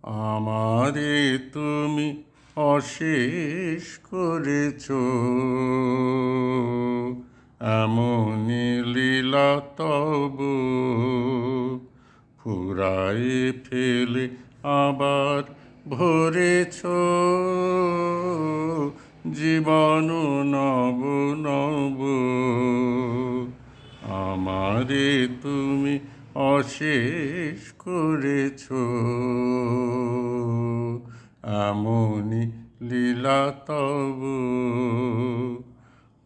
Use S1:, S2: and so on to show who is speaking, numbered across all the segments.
S1: আমারে তুমি অশেষ করেছ, এমনি লীলা তব ফুরায়ে ফেলে আবার ভরেছ জীবন নব নব। আমারে তুমি অশেষ করেছ, এমনি লীলা তব।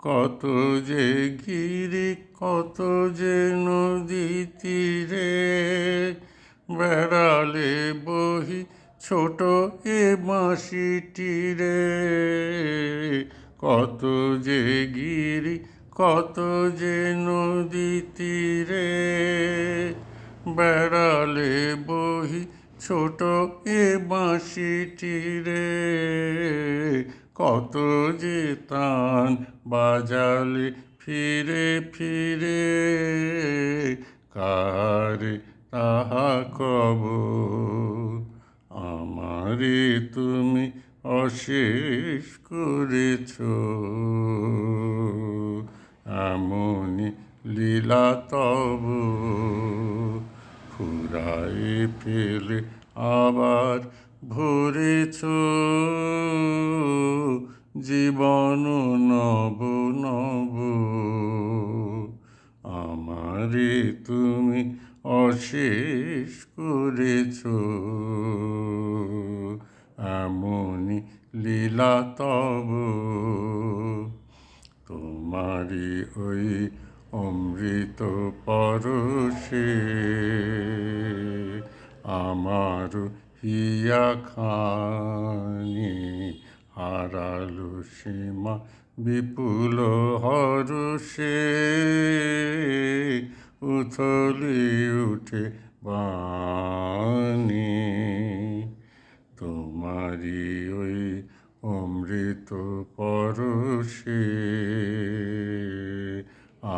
S1: কত যে গিরি কত যে নদী তীরে বেড়ালে বহি ছোট এ বাঁশিটিরে। কত যে গিরি কত যে নদী তীরে বেড়ালে বহি ছোট এ বাঁশিটিরে। কত যে তান বাজালে ফিরে ফিরে কারে তাহা কব। আমারে তুমি অশেষ করেছ, এমনি লীলা তব ফুরায়ে ফেলে আবার ভরেছ জীবন নব নব। আমারে তুমি অশেষ করেছ, এমনি লীলা তব। তোমারি ওই অমৃত পরশে আমার হিয়া খানি হারালো সীমা বিপুল হরষে। উথলি উঠে বাণী তোমারি ওই অমৃত পরশে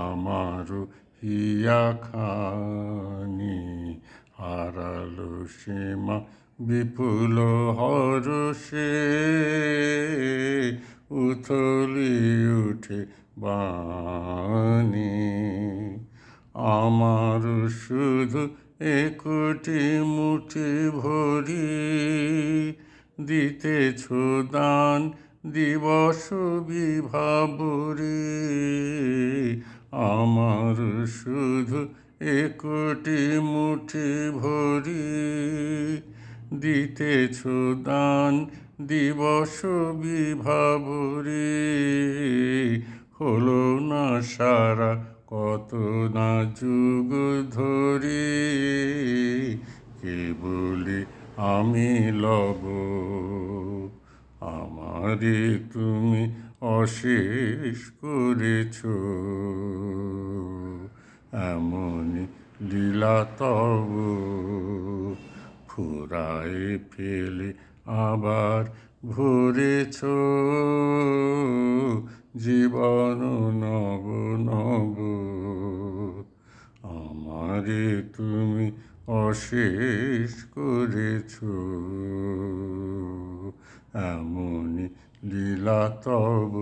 S1: আমার হিয়া খানি হারালো সীমা বিপুল হরষে। উথলি উঠে বাণী আমার শুধু একটি মুঠি ভরি দিতেছ দান দিবস বিভাবরে। আমার শুধু একটি মুঠি ভরি দিতেছ দান দিবস বিভাবরে। হলো না সারা কত না যুগ ধরে কেবলি আমি লব। আমারে তুমি অশেষ করেছ, এমনি লীলা তব ফুরায়ে ফেলে আবার ভরেছ জীবন নব নব। আমারে তুমি অশেষ করেছ, এমনি লীলা তব।